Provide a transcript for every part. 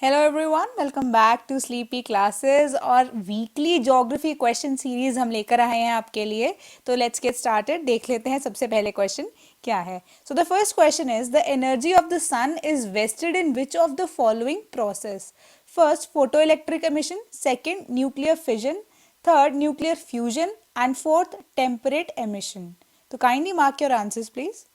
Hello everyone, welcome back to Sleepy Classes और weekly geography question series हम लेकर आए हैं आपके लिए। तो लेट्स गेट स्टार्टेड। देख लेते हैं सबसे पहले क्वेश्चन क्या है। So the first question is the energy of the sun is wasted in which of the following process. First, photo electric emission, second nuclear fission, third nuclear fusion and fourth temperate emission. तो kindly mark your answers please.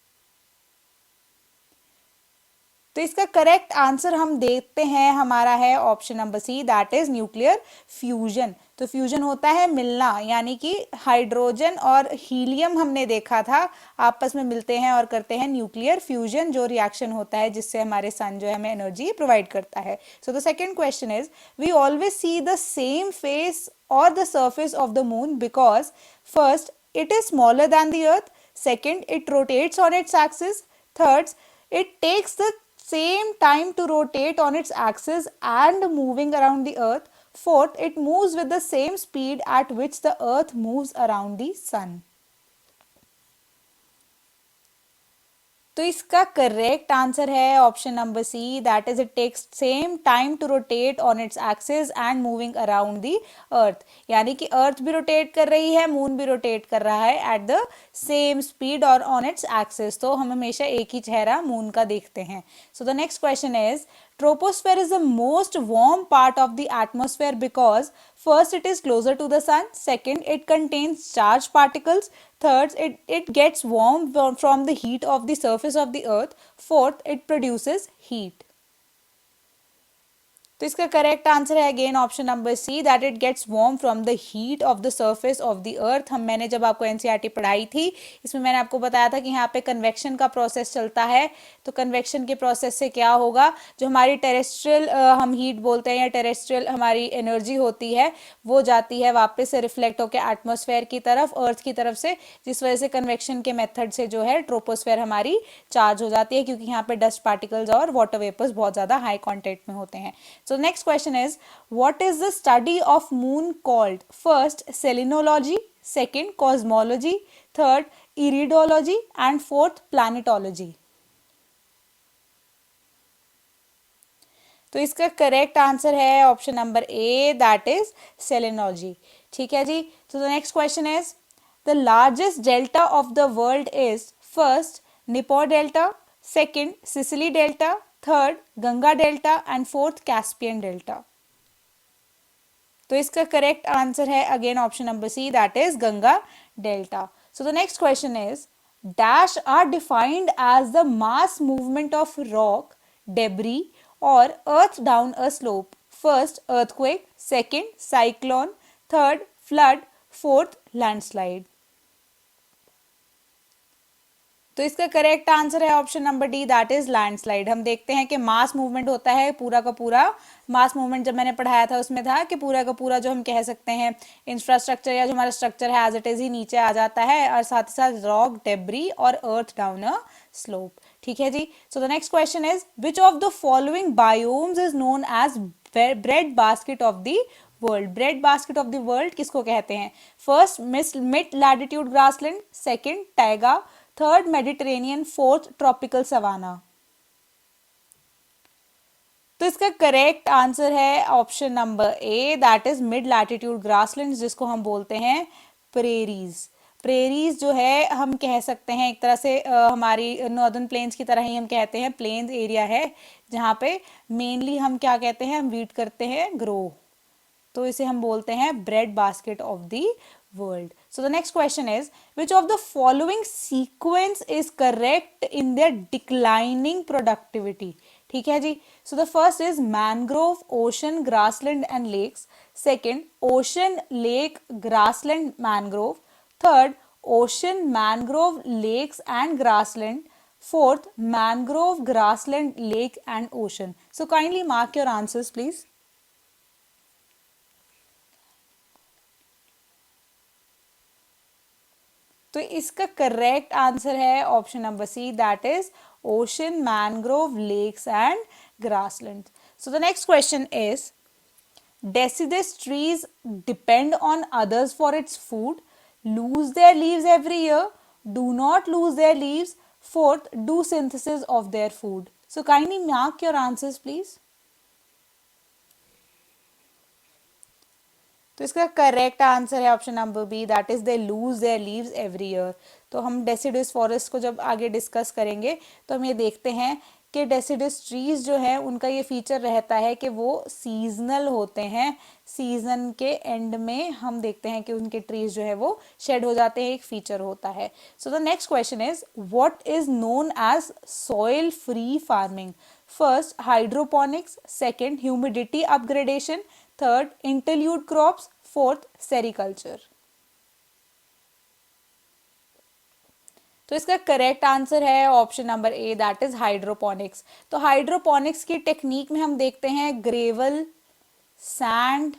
तो इसका correct answer हम देखते हैं, हमारा है option number C, that is nuclear fusion. तो fusion होता है मिलना, यानी कि हाइड्रोजन और हीलियम हमने देखा था आपस में मिलते हैं और करते हैं न्यूक्लियर फ्यूजन, जो रिएक्शन होता है जिससे हमारे सन जो है हमें एनर्जी प्रोवाइड करता है। So the second question is, we always see the same face और the surface of the moon because first it is smaller than the earth, second it rotates on its axis, third it takes the same time to rotate on its axis and moving around the earth, fourth it moves with the same speed at which the earth moves around the sun. तो इसका correct answer है option number C, that is it takes same time to rotate on its axis and moving around the earth. यानी कि अर्थ भी rotate कर रही है, moon भी रोटेट कर रहा है एट द सेम स्पीड और ऑन इट्स एक्सिस। तो हम हमेशा एक ही चेहरा मून का देखते हैं। So the next question is, troposphere is the most warm part of the atmosphere because first it is closer to the sun, second it contains charged particles, third it gets warm from the heat of the surface of the earth, fourth it produces heat. तो इसका correct answer है again option number C, that it gets warm from the heat of the surface of the earth. मैंने जब आपको NCERT पढ़ाई थी, इसमें मैंने आपको बताया था कि यहाँ पे कन्वेक्शन का प्रोसेस चलता है। तो कन्वेक्शन के प्रोसेस से क्या होगा, जो हमारी टेरेस्ट्रियल हम हीट बोलते हैं या टेरेस्ट्रियल हमारी एनर्जी होती है, वो जाती है वापस से रिफ्लेक्ट होकर एटमोसफेयर की तरफ, अर्थ की तरफ से, जिस वजह से कन्वेक्शन के मेथड से जो है ट्रोपोस्फेयर हमारी चार्ज हो जाती है, क्योंकि यहाँ पे डस्ट पार्टिकल्स और वाटर वेपर्स बहुत ज़्यादा हाई कॉन्टेंट में होते हैं। So next question is, what is the study of moon called? First, selenology, second, cosmology, third, iridology and fourth, planetology. तो इसका करेक्ट आंसर है option number A, that is selenology. ठीक है जी। तो the next question is, the largest delta of the world is first निपोर delta, second Sicily delta, third Ganga delta and fourth Caspian delta. तो इसका करेक्ट आंसर है again option number C, that is Ganga delta. So the next question is, dash are defined as the mass movement of rock debris or earth down a slope. First earthquake, second cyclone, third flood, fourth landslide. तो इसका correct answer है option number D, that is landslide. हम देखते हैं कि mass movement होता है पूरा का पूरा। मास मूवमेंट जब मैंने पढ़ाया था उसमें था कि पूरा का पूरा जो हम कह सकते हैं इंफ्रास्ट्रक्चर या जो हमारा स्ट्रक्चर है एज इट इज ही नीचे आ जाता है, और साथ ही साथ रॉक डेब्री और अर्थ डाउन अ स्लोप। ठीक है जी। So the next question is, which of the following biomes is known as bread basket of the world. Bread basket of the world किसको कहते हैं? First mid latitude grassland, second taiga, third Mediterranean, fourth tropical savanna. तो इसका correct answer है option number A, that is mid latitude grassland, जिसको हम बोलते हैं प्रेरीज। प्रेरीज जो है हम कह सकते हैं एक तरह से हमारी नॉर्दर्न प्लेन्स की तरह ही हम कहते हैं, प्लेन्स एरिया है जहाँ पे मेनली हम क्या कहते हैं, हम वीट करते हैं ग्रो। तो इसे हम बोलते हैं bread basket of the world. So the next question is, which of the following sequence is correct in their declining productivity. ठीक है जी। So the first is mangrove, ocean, grassland and lakes, second ocean, lake, grassland, mangrove, third ocean, mangrove, lakes and grassland, fourth mangrove, grassland, lake and ocean. So kindly mark your answers please. तो इसका correct answer है option number C, that is ocean, mangrove, lakes and grassland. So the next question is, deciduous trees depend on others for its food, lose their leaves every year, do not lose their leaves, fourth do synthesis of their food. So kindly mark your answers please. तो इसका correct answer है option number B, that is they lose their leaves every year. तो हम डेसिडुस forest को जब आगे discuss करेंगे तो हम ये देखते हैं कि डेसिडुस ट्रीज जो है उनका ये फीचर रहता है कि वो सीजनल होते हैं। सीजन के एंड में हम देखते हैं कि उनके ट्रीज जो है वो शेड हो जाते हैं, एक फीचर होता है। So the next question is what is known as soil free farming? First hydroponics, second humidity upgradation, third interlude crops, fourth sericulture. तो इसका करेक्ट आंसर है option number A, that is hydroponics. तो hydroponics की technique में हम देखते हैं gravel, sand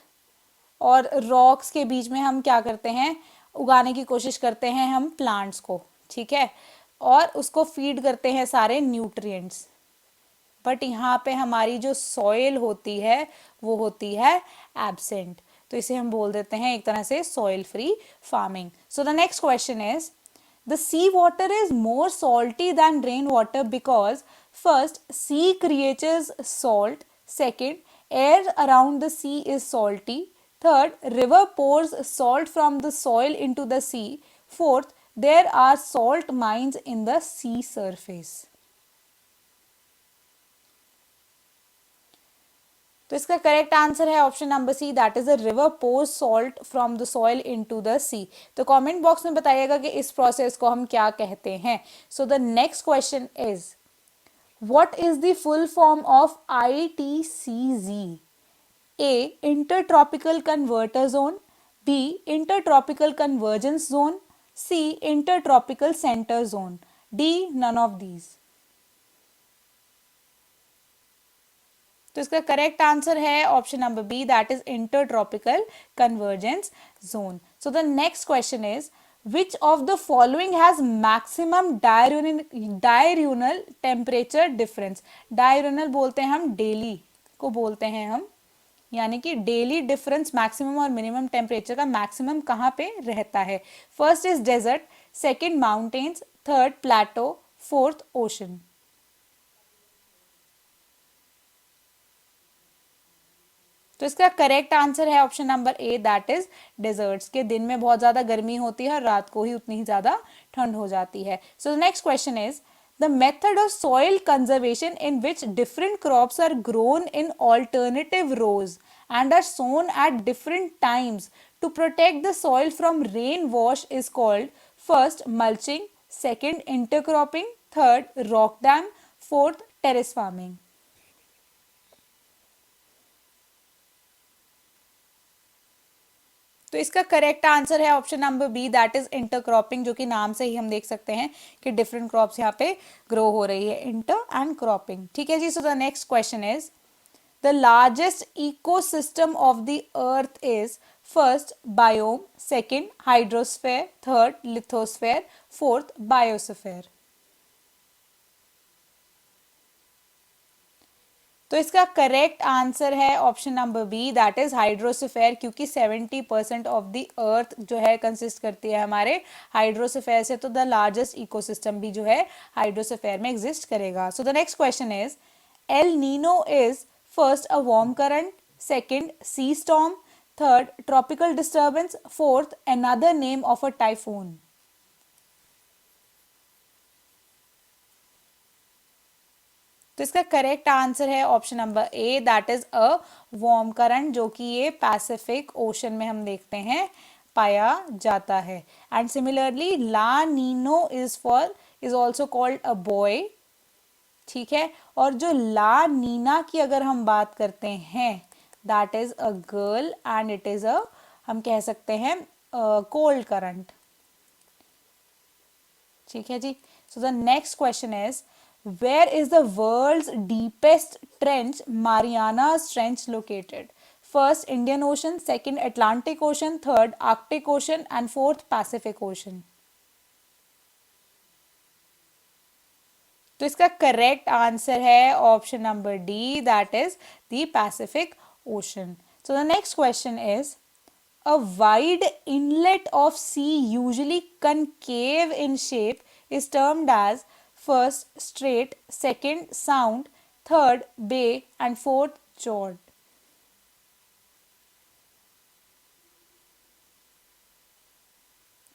और रॉक्स के बीच में हम क्या करते हैं, उगाने की कोशिश करते हैं हम प्लांट्स को, ठीक है, और उसको फीड करते हैं सारे न्यूट्रिएंट्स। बट यहाँ पे हमारी जो सॉइल होती है वो होती है एब्सेंट, तो इसे हम बोल देते हैं एक तरह से soil free farming. So the next question is the sea water is more salty than rainwater because first sea creates salt, second air around the sea is salty, third river pours salt from the soil into the sea, fourth there are salt mines in the sea surface। तो इसका correct answer है option number C, that is a river pours salt from the soil into the sea. तो comment box में बताइएगा कि इस process को हम क्या कहते हैं। So the next question is what is the full form of ITCZ? A intertropical converter zone, B intertropical convergence zone, C intertropical centre zone, D none of these. तो इसका करेक्ट आंसर है option number B, that is intertropical convergence zone. So the next question is which of the following has maximum diurnal temperature difference? Diurnal बोलते हैं हम daily को बोलते हैं हम, यानी कि डेली डिफरेंस मैक्सिमम और मिनिमम टेम्परेचर का मैक्सिमम कहाँ पे रहता है। First is desert, second mountains, third plateau, fourth ocean. तो इसका करेक्ट आंसर है option number A, that is deserts. के दिन में बहुत ज्यादा गर्मी होती है और रात को ही उतनी ही ज्यादा ठंड हो जाती है। So the next question is the method of soil conservation in which different crops are grown in alternative rows and are sown at different times to protect the soil from rain wash is called first mulching, second intercropping, third rock dam, fourth terrace farming। तो इसका correct answer है option number B, that is intercropping, जो कि नाम से ही हम देख सकते हैं कि डिफरेंट क्रॉप्स यहाँ पे ग्रो हो रही है, इंटर एंड क्रॉपिंग, ठीक है जी। So the next question is the largest ecosystem of the earth is first biome, second hydrosphere, third lithosphere, fourth biosphere. तो इसका करेक्ट आंसर है option number B, that is hydrosphere, क्योंकि 70% of the अर्थ जो है consist करती है हमारे hydrosphere से, तो द लार्जेस्ट इकोसिस्टम भी जो है हाइड्रोस्फीयर में एग्जिस्ट करेगा। So the next question is El Nino is first a warm current, second sea storm, third tropical disturbance, fourth another name of a typhoon. तो इसका करेक्ट आंसर है option number A, that is a warm current, जो कि ये Pacific ocean में हम देखते हैं पाया जाता है। And similarly La Nino is also called a boy, ठीक है, और जो ला नीना की अगर हम बात करते हैं that is a girl and it is a, हम कह सकते हैं कोल्ड करंट, ठीक है जी। So the next question is where is the world's deepest trench, Marianas Trench, located? First Indian Ocean, second Atlantic Ocean, third Arctic Ocean and fourth Pacific Ocean। तो इसका correct answer है option number D, that is the Pacific ocean. So the next question is a wide inlet of sea usually concave in shape is termed as first strait, second sound, third bay, and fourth fjord। तो इसका correct answer है option number D, that is the sound, ठीक है, और जो ला नीना की अगर हम बात करते हैं that is a girl and it is a, हम कह सकते हैं कोल्ड करंट, ठीक है, और जो ला नीना की अगर हम बात करते हैं that is a girl and it is a cold current, तो इसका करेक्ट आंसर है option number B, that is a Pacific ocean. So the next question is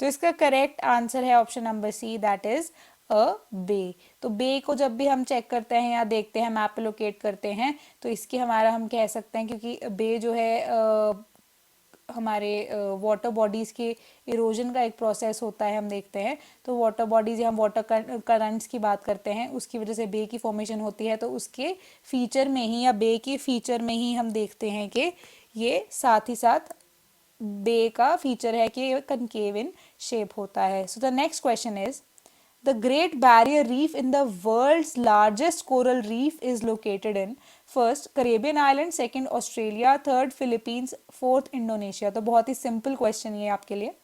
तो इसका करेक्ट आंसर है option number C, that is a bay. तो bay को जब भी हम चेक करते हैं या देखते हैं, मैप पे लोकेट करते हैं, तो इसकी हमारा हम कह सकते हैं, क्योंकि बे जो है हमारे वाटर बॉडीज़ के इरोजन का एक प्रोसेस होता है, हम देखते हैं। तो वाटर बॉडीज़ या हम वाटर करंट्स की बात करते हैं, उसकी वजह से बे की फॉर्मेशन होती है। तो उसके फीचर में ही या बे के फीचर में ही हम देखते हैं कि ये साथ ही साथ बे का फीचर है कि ये कनकेव इन शेप होता है। So the next question is, the Great Barrier Reef in the world's largest coral reef is located in first Caribbean Island, second Australia, third Philippines, fourth Indonesia। तो बहुत ही simple question ये आपके लिए।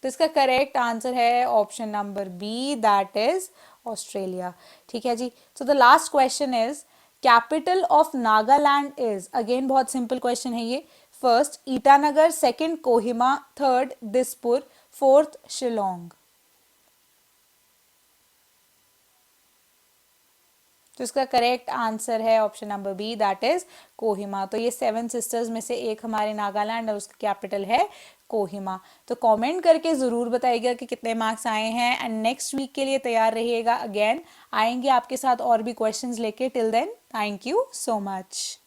तो इसका correct answer है option number B, that is Australia. ठीक है जी। So the last question is, capital of Nagaland is, again बहुत सिंपल क्वेश्चन है ये। First Itanagar, second Kohima, third Dispur, fourth Shillong. तो इसका करेक्ट आंसर है option number B, that is Kohima. तो ये सेवन सिस्टर्स में से एक हमारे नागालैंड और उसका कैपिटल है कोहिमा। तो कमेंट करके ज़रूर बताइएगा कि कितने मार्क्स आए हैं, एंड नेक्स्ट वीक के लिए तैयार रहिएगा। अगेन आएंगे आपके साथ और भी क्वेश्चंस लेके। Till then, thank you so much.